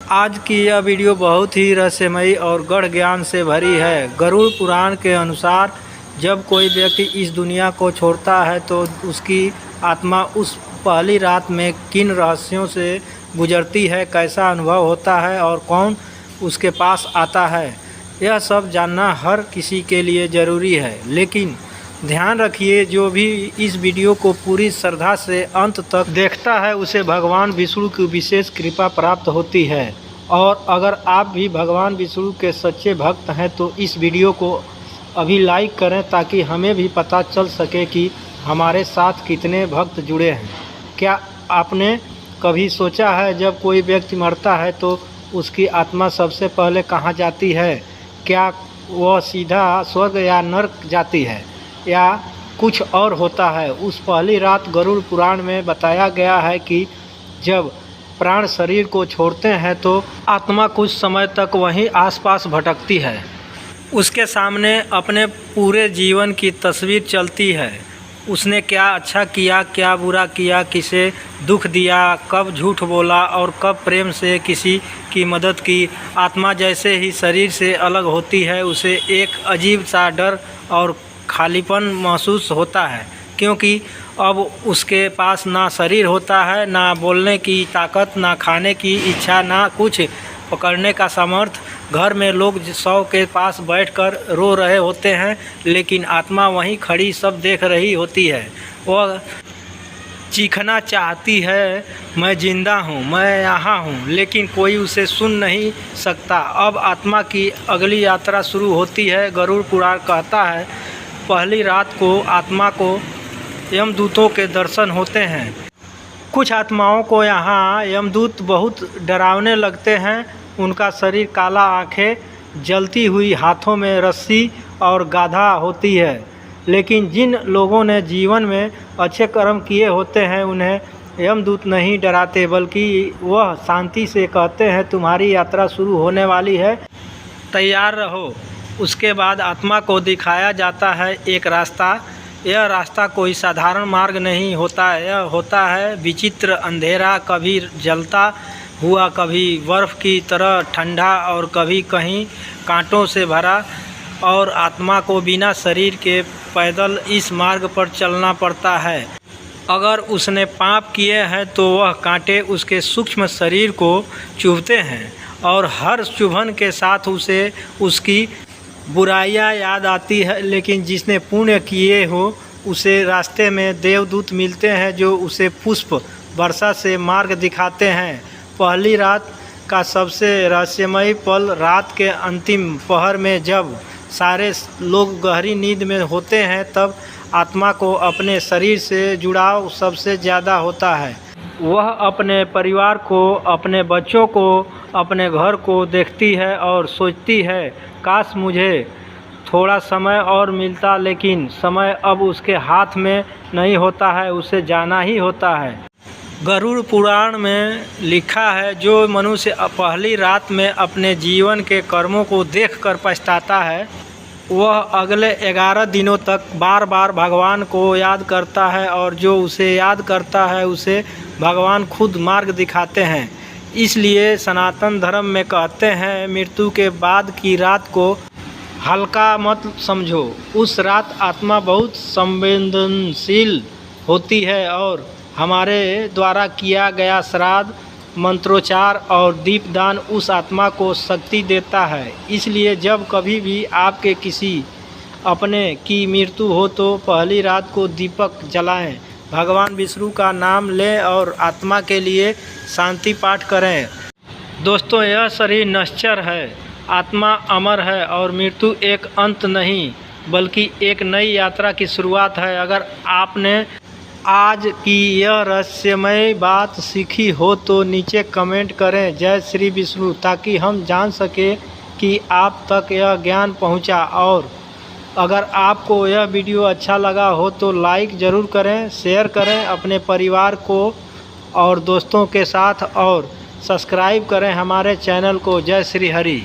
आज की यह वीडियो बहुत ही रहस्यमयी और गढ़ ज्ञान से भरी है। गरुड़ पुराण के अनुसार जब कोई व्यक्ति इस दुनिया को छोड़ता है तो उसकी आत्मा उस पहली रात में किन रहस्यों से गुजरती है, कैसा अनुभव होता है और कौन उसके पास आता है, यह सब जानना हर किसी के लिए ज़रूरी है। लेकिन ध्यान रखिए, जो भी इस वीडियो को पूरी श्रद्धा से अंत तक देखता है उसे भगवान विष्णु की विशेष कृपा प्राप्त होती है। और अगर आप भी भगवान विष्णु के सच्चे भक्त हैं तो इस वीडियो को अभी लाइक करें ताकि हमें भी पता चल सके कि हमारे साथ कितने भक्त जुड़े हैं। क्या आपने कभी सोचा है जब कोई व्यक्ति मरता है तो उसकी आत्मा सबसे पहले कहाँ जाती है? क्या वह सीधा स्वर्ग या नरक जाती है या कुछ और होता है? उस पहली रात गरुड़ पुराण में बताया गया है कि जब प्राण शरीर को छोड़ते हैं तो आत्मा कुछ समय तक वहीं आसपास भटकती है। उसके सामने अपने पूरे जीवन की तस्वीर चलती है। उसने क्या अच्छा किया, क्या बुरा किया, किसे दुख दिया, कब झूठ बोला और कब प्रेम से किसी की मदद की। आत्मा जैसे ही शरीर से अलग होती है उसे एक अजीब सा डर और खालीपन महसूस होता है, क्योंकि अब उसके पास ना शरीर होता है, ना बोलने की ताकत, ना खाने की इच्छा, ना कुछ पकड़ने का सामर्थ्य। घर में लोग 100 के पास बैठकर रो रहे होते हैं लेकिन आत्मा वहीं खड़ी सब देख रही होती है। वह चीखना चाहती है, मैं जिंदा हूँ, मैं यहाँ हूँ, लेकिन कोई उसे सुन नहीं सकता। अब आत्मा की अगली यात्रा शुरू होती है। गरुड़ पुराण कहता है पहली रात को आत्मा को यमदूतों के दर्शन होते हैं। कुछ आत्माओं को यहाँ यमदूत बहुत डरावने लगते हैं। उनका शरीर काला, आंखें जलती हुई, हाथों में रस्सी और गाधा होती है। लेकिन जिन लोगों ने जीवन में अच्छे कर्म किए होते हैं उन्हें यमदूत नहीं डराते, बल्कि वह शांति से कहते हैं तुम्हारी यात्रा शुरू होने वाली है, तैयार रहो। उसके बाद आत्मा को दिखाया जाता है एक रास्ता। यह रास्ता कोई साधारण मार्ग नहीं होता है, यह होता है विचित्र अंधेरा, कभी जलता हुआ, कभी बर्फ़ की तरह ठंडा और कभी कहीं कांटों से भरा। और आत्मा को बिना शरीर के पैदल इस मार्ग पर चलना पड़ता है। अगर उसने पाप किए हैं तो वह कांटे उसके सूक्ष्म शरीर को चुभते हैं और हर चुभन के साथ उसे उसकी बुराइयां याद आती है। लेकिन जिसने पुण्य किए हो उसे रास्ते में देवदूत मिलते हैं जो उसे पुष्प वर्षा से मार्ग दिखाते हैं। पहली रात का सबसे रहस्यमयी पल रात के अंतिम पहर में जब सारे लोग गहरी नींद में होते हैं तब आत्मा को अपने शरीर से जुड़ाव सबसे ज़्यादा होता है। वह अपने परिवार को, अपने बच्चों को, अपने घर को देखती है और सोचती है काश मुझे थोड़ा समय और मिलता। लेकिन समय अब उसके हाथ में नहीं होता है, उसे जाना ही होता है। गरुड़ पुराण में लिखा है जो मनुष्य पहली रात में अपने जीवन के कर्मों को देखकर पछताता है वह अगले 11 दिनों तक बार बार भगवान को याद करता है, और जो उसे याद करता है उसे भगवान खुद मार्ग दिखाते हैं। इसलिए सनातन धर्म में कहते हैं मृत्यु के बाद की रात को हल्का मत समझो। उस रात आत्मा बहुत संवेदनशील होती है और हमारे द्वारा किया गया श्राद्ध, मंत्रोच्चार और दीपदान उस आत्मा को शक्ति देता है। इसलिए जब कभी भी आपके किसी अपने की मृत्यु हो तो पहली रात को दीपक जलाएं, भगवान विष्णु का नाम लें और आत्मा के लिए शांति पाठ करें। दोस्तों, यह शरीर नश्वर है, आत्मा अमर है और मृत्यु एक अंत नहीं बल्कि एक नई यात्रा की शुरुआत है। अगर आपने आज की यह रहस्यमय बात सीखी हो तो नीचे कमेंट करें जय श्री विष्णु, ताकि हम जान सकें कि आप तक यह ज्ञान पहुंचा। और अगर आपको यह वीडियो अच्छा लगा हो तो लाइक ज़रूर करें, शेयर करें अपने परिवार को और दोस्तों के साथ, और सब्सक्राइब करें हमारे चैनल को। जय श्री हरि।